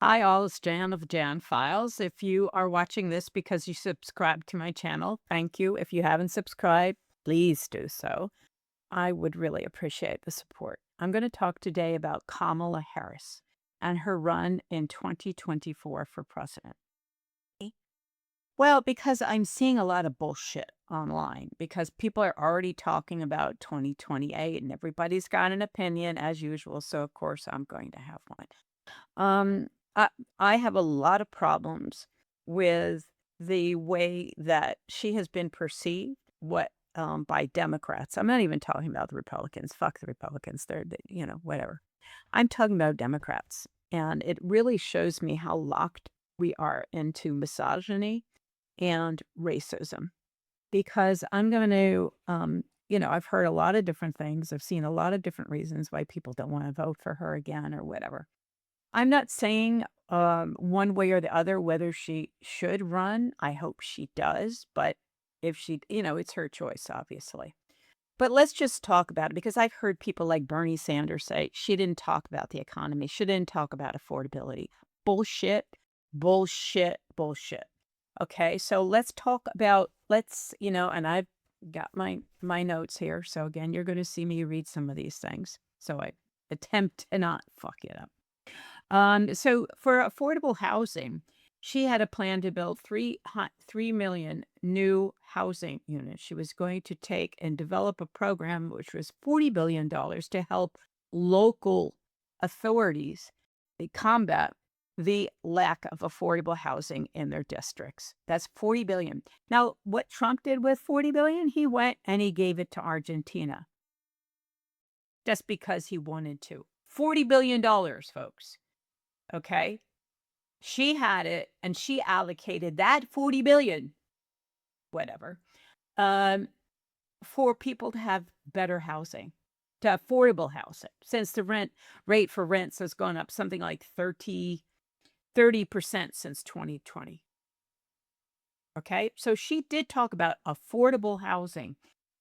Hi, all. It's Jan of Jan Files. If you are watching this because you subscribe to my channel, thank you. If you haven't subscribed, please do so. I would really appreciate the support. I'm going to talk today about Kamala Harris and her run in 2024 for president. Well, because I'm seeing a lot of bullshit online because people are already talking about 2028 and everybody's got an opinion as usual. So, of course, I'm going to have one. Um, I I have a lot of problems with the way that she has been perceived, by Democrats. I'm not even talking about the Republicans. Fuck the Republicans. Whatever. I'm talking about Democrats. And it really shows me how locked we are into misogyny and racism because I'm going to, I've heard a lot of different things. I've seen a lot of different reasons why people don't want to vote for her again or whatever. I'm not saying, one way or the other whether she should run. I hope she does, but if she it's her choice, obviously. But let's just talk about it because I've heard people like Bernie Sanders say she didn't talk about the economy. She didn't talk about affordability. Bullshit, bullshit, bullshit. Okay, so let's talk about and I've got my notes here. So again, you're going to see me read some of these things. So I attempt to not fuck it up. So for affordable housing, she had a plan to build 3 million new housing units. She was going to take and develop a program which was $40 billion to help local authorities combat the lack of affordable housing in their districts. That's 40 billion. Now, what Trump did with 40 billion, he went and he gave it to Argentina just because he wanted to. $40 billion, folks. Okay. She had it and she allocated that 40 billion, whatever, um, for people to have better housing, to affordable housing, since the rate for rents has gone up something like 30% since 2020. Okay. So she did talk about affordable housing.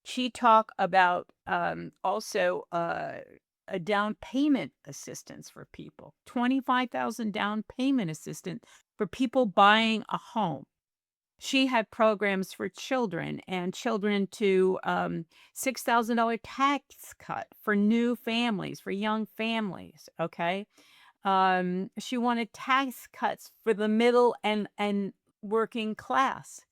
She talked about also a down payment assistance for people, 25,000 down payment assistance for people buying a home. She had programs for children and children to $6,000 tax cut for new families, for young families. Okay. She wanted tax cuts for the middle and working class.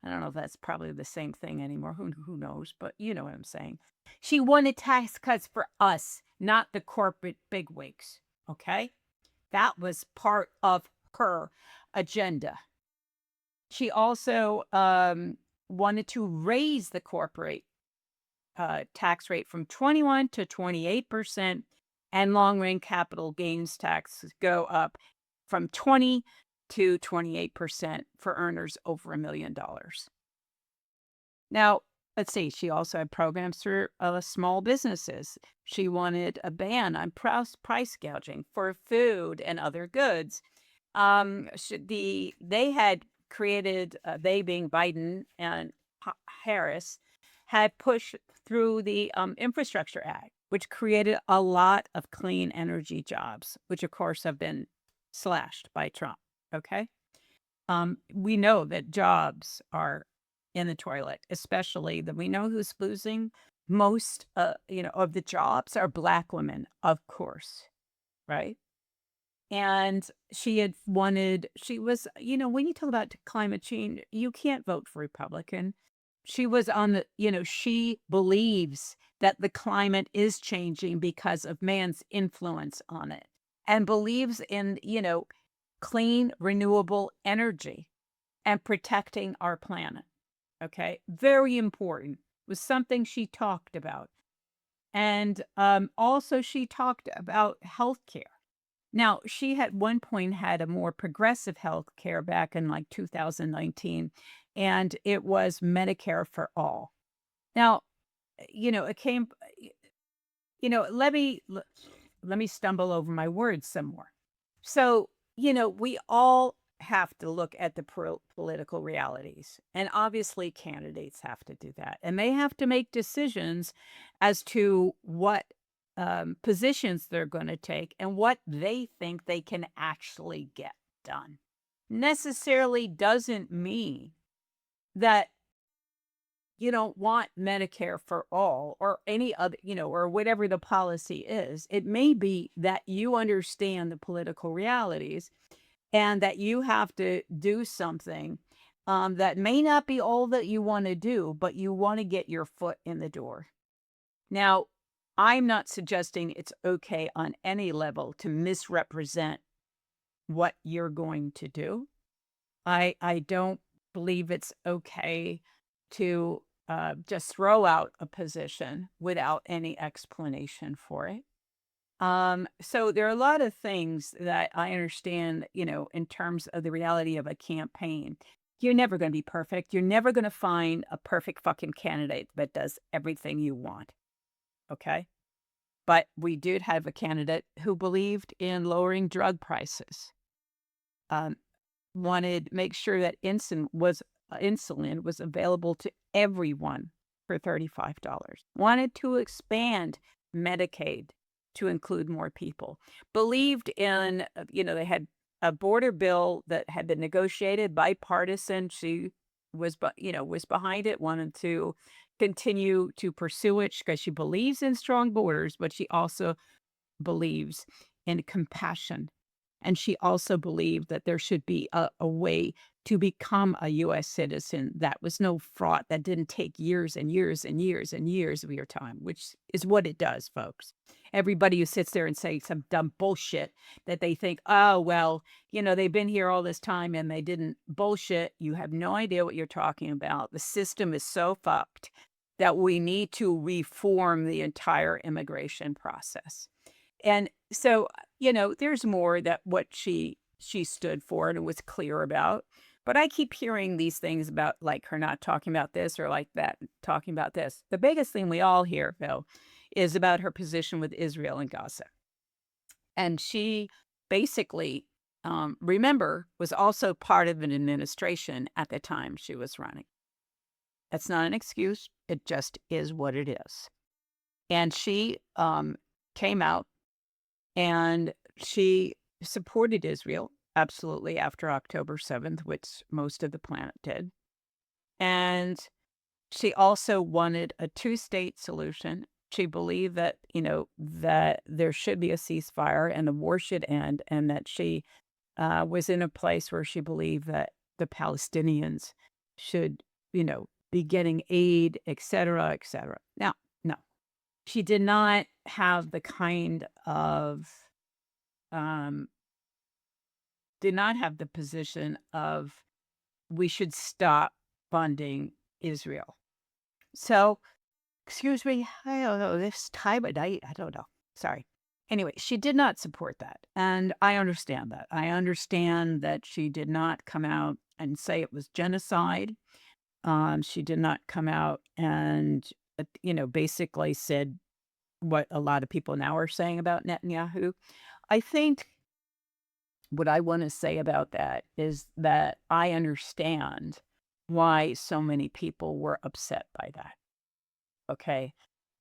I don't know if that's probably the same thing anymore. Who knows? But you know what I'm saying. She wanted tax cuts for us, not the corporate bigwigs. Okay, that was part of her agenda. She also wanted to raise the corporate tax rate from 21 to 28%, and long range capital gains tax go up from 20 to 28% for earners over $1 million. Now, let's see, she also had programs for small businesses. She wanted a ban on price gouging for food and other goods. They had created, they being Biden and Harris, had pushed through the Infrastructure Act, which created a lot of clean energy jobs, which of course have been slashed by Trump. Okay. We know that jobs are in the toilet, especially that we know who's losing most, of the jobs are Black women, of course, right? And she was, when you talk about climate change, you can't vote for Republican. She was on she believes that the climate is changing because of man's influence on it and believes in, clean, renewable energy and protecting our planet. Okay. Very important. Was something she talked about. And also, she talked about healthcare. Now, she at one point had a more progressive health care back in like 2019, and it was Medicare for all. Now, it came, you know, let me l- let me stumble over my words some more. So, we all have to look at the political realities, and obviously candidates have to do that, and they have to make decisions as to what positions they're going to take and what they think they can actually get done. Necessarily doesn't mean that you don't want Medicare for all or any other, or whatever the policy is. It may be that you understand the political realities and that you have to do something that may not be all that you want to do, but you want to get your foot in the door. Now, I'm not suggesting it's okay on any level to misrepresent what you're going to do. I don't believe it's okay to just throw out a position without any explanation for it. So there are a lot of things that I understand, in terms of the reality of a campaign. You're never going to be perfect. You're never going to find a perfect fucking candidate that does everything you want. Okay. But we did have a candidate who believed in lowering drug prices. Um, wanted to make sure that insulin was available to everyone for $35. Wanted to expand Medicaid to include more people. Believed in, they had a border bill that had been negotiated, bipartisan. She was behind it, wanted to continue to pursue it because she believes in strong borders, but she also believes in compassion. And she also believed that there should be a way to become a US citizen that was no fraud, that didn't take years and years and years and years of your time, which is what it does, folks. Everybody who sits there and says some dumb bullshit that they think, oh, well, they've been here all this time and they didn't bullshit. You have no idea what you're talking about. The system is so fucked that we need to reform the entire immigration process. And so, there's more that what she stood for and was clear about. But I keep hearing these things about like her not talking about this or like that, talking about this. The biggest thing we all hear, though, is about her position with Israel and Gaza. And she basically, remember, was also part of an administration at the time she was running. That's not an excuse. It just is what it is. And she came out and she supported Israel, absolutely, after October 7th, which most of the planet did. And she also wanted a two-state solution. She believed that, that there should be a ceasefire and the war should end, and that she was in a place where she believed that the Palestinians should, be getting aid, et cetera, et cetera. Now, no, she did not have the kind of um, did not have the position of we should stop funding Israel. So, excuse me, I don't know, this time of night, I don't know. Sorry. Anyway, she did not support that. And I understand that. I understand that she did not come out and say it was genocide. She did not come out and, basically said what a lot of people now are saying about Netanyahu. I think what I want to say about that is that I understand why so many people were upset by that. Okay.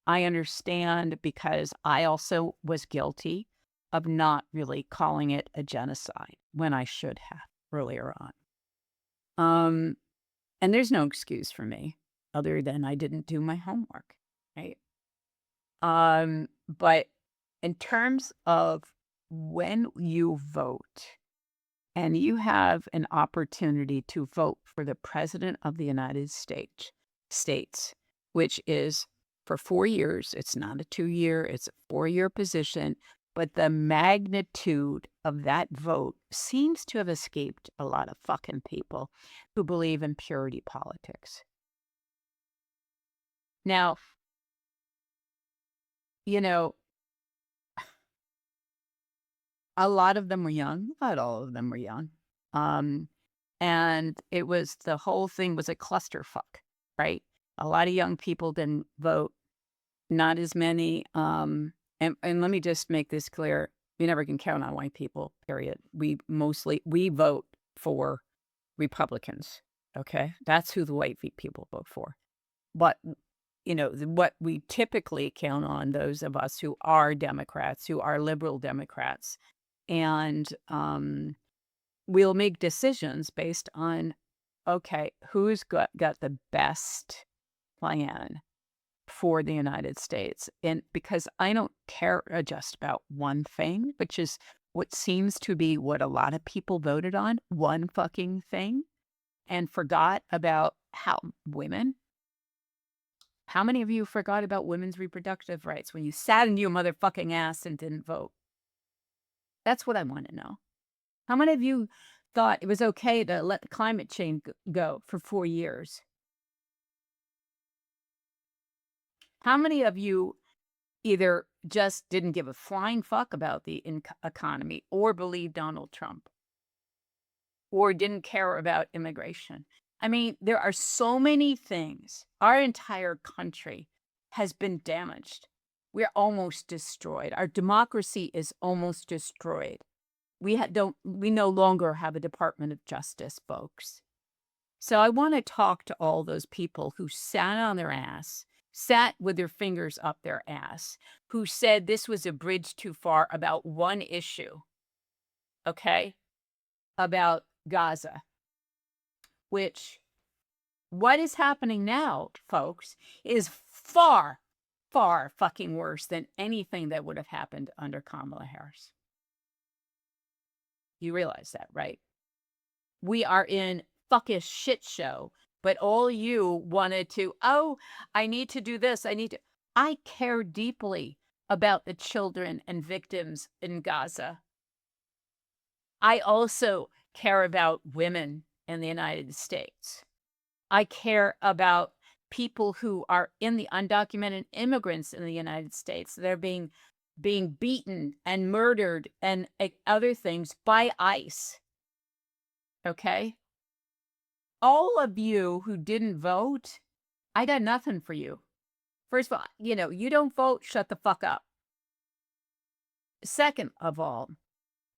I understand because I also was guilty of not really calling it a genocide when I should have earlier on. And there's no excuse for me other than I didn't do my homework, right? But in terms of when you vote, and you have an opportunity to vote for the President of the United States, which is for 4 years. It's not a 2-year, it's a 4-year position. But the magnitude of that vote seems to have escaped a lot of fucking people who believe in purity politics. Now, a lot of them were young. Not all of them were young. And the whole thing was a clusterfuck, right? A lot of young people didn't vote, not as many. And let me just make this clear. You never can count on white people, period. We vote for Republicans, okay? That's who the white people vote for. But what we typically count on, those of us who are Democrats, who are liberal Democrats. And we'll make decisions based on, okay, who's got the best plan for the United States. And because I don't care just about one thing, which is what seems to be what a lot of people voted on, one fucking thing, and forgot about how women. How many of you forgot about women's reproductive rights when you sat in your motherfucking ass and didn't vote? That's what I want to know. How many of you thought it was okay to let the climate change go for 4 years? How many of you either just didn't give a flying fuck about the economy or believed Donald Trump or didn't care about immigration? I mean, there are so many things. Our entire country has been damaged. We're almost destroyed. Our democracy is almost destroyed. We no longer have a Department of Justice, folks. So I want to talk to all those people who sat on their ass, sat with their fingers up their ass, who said this was a bridge too far about one issue, okay, about Gaza, which what is happening now, folks, is far, far fucking worse than anything that would have happened under Kamala Harris. You realize that, right? We are in fucking shit show, but all you wanted to, oh, I need to do this. I care deeply about the children and victims in Gaza. I also care about women in the United States. I care about people who are in the undocumented immigrants in the United States. They're being beaten and murdered and other things by ICE. Okay? All of you who didn't vote, I got nothing for you. First of all, you don't vote, shut the fuck up. Second of all,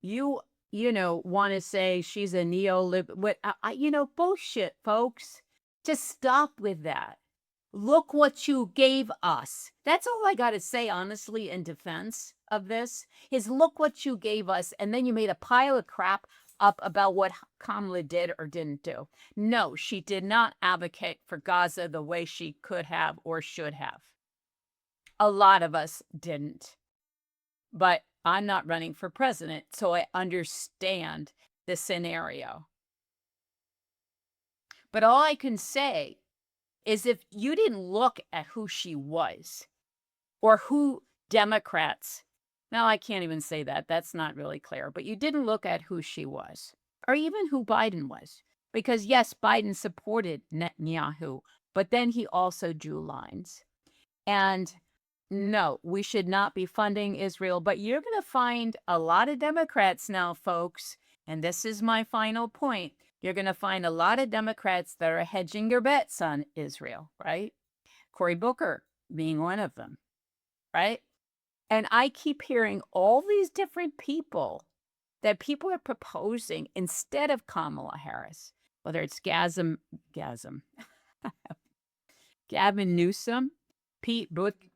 you want to say she's a neoliberal, bullshit, folks. Just stop with that. Look what you gave us. That's all I got to say, honestly, in defense of this, is look what you gave us. And then you made a pile of crap up about what Kamala did or didn't do. No, she did not advocate for Gaza the way she could have or should have. A lot of us didn't. But I'm not running for president, so I understand the scenario. But all I can say is if you didn't look at who she was or who Democrats, now I can't even say that, that's not really clear, but you didn't look at who she was or even who Biden was. Because yes, Biden supported Netanyahu, but then he also drew lines. And no, we should not be funding Israel, but you're going to find a lot of Democrats now, folks, and this is my final point. You're going to find a lot of Democrats that are hedging their bets on Israel, right? Cory Booker being one of them, right? And I keep hearing all these different people that people are proposing instead of Kamala Harris, whether it's Gavin Newsom, Pete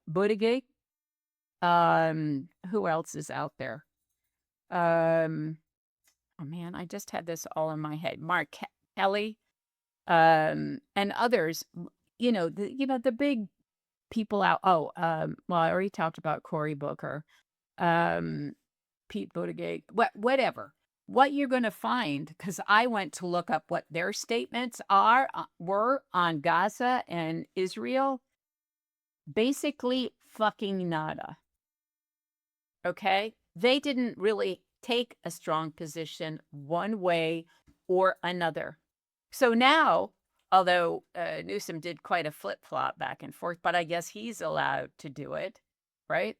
Buttigieg, who else is out there? Oh man, I just had this all in my head. Mark Kelly, and others. The big people out. Oh, well, I already talked about Cory Booker, Pete Buttigieg, whatever. What you're going to find, because I went to look up what their statements were on Gaza and Israel. Basically, fucking nada. Okay? They didn't really take a strong position one way or another. So now, although Newsom did quite a flip-flop back and forth, but I guess he's allowed to do it, right?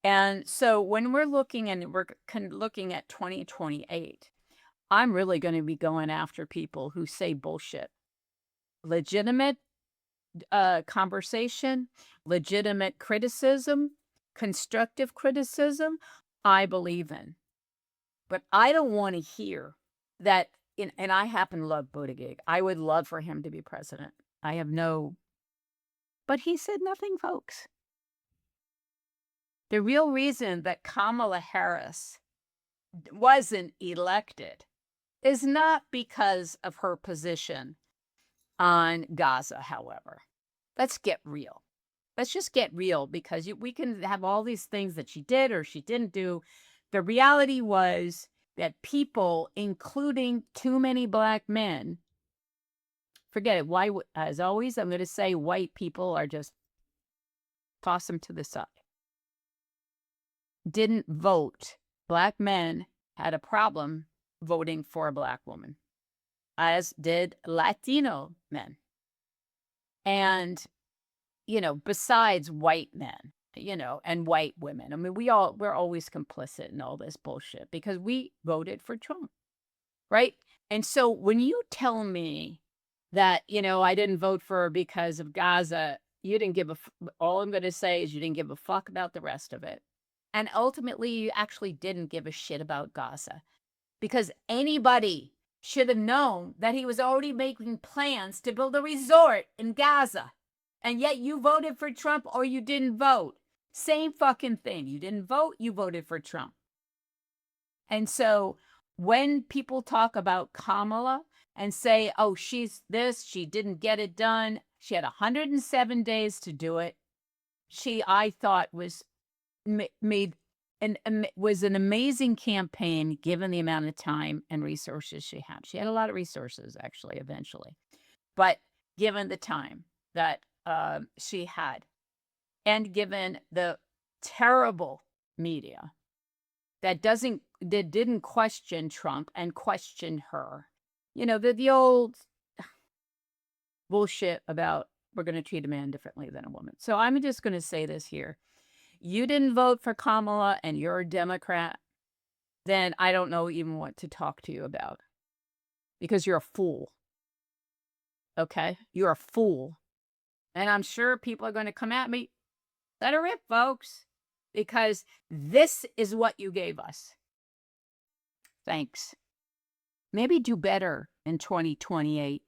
And so when we're looking at 2028, I'm really going to be going after people who say bullshit. Legitimate conversation, legitimate criticism, constructive criticism, I believe in. But I don't want to hear that, and I happen to love Buttigieg. I would love for him to be president. I have no But he said nothing, folks. The real reason that Kamala Harris wasn't elected is not because of her position on Gaza, however. Let's get real. Let's just get real, because we can have all these things that she did or she didn't do. The reality was that people, including too many Black men, forget it. Why, as always, I'm going to say white people are just toss them to the side. Didn't vote. Black men had a problem voting for a Black woman, as did Latino men. And, besides white men, and white women. I mean, we're always complicit in all this bullshit because we voted for Trump, right? And so when you tell me that, I didn't vote for her because of Gaza, you didn't give all I'm going to say is you didn't give a fuck about the rest of it. And ultimately, you actually didn't give a shit about Gaza, because anybody should have known that he was already making plans to build a resort in Gaza. And yet you voted for Trump or you didn't vote. Same fucking thing. You didn't vote, you voted for Trump. And so when people talk about Kamala and say, oh, she's this, she didn't get it done. She had 107 days to do it. I thought, was an amazing campaign given the amount of time and resources she had. She had a lot of resources, actually, eventually. But given the time that she had, and given the terrible media that didn't question Trump and questioned her, the old bullshit about we're going to treat a man differently than a woman. So I'm just going to say this here. You didn't vote for Kamala and you're a Democrat, then I don't know even what to talk to you about, because you're a fool. Okay? You're a fool. And I'm sure people are going to come at me. Let her rip, folks, because this is what you gave us. Thanks. Maybe do better in 2028.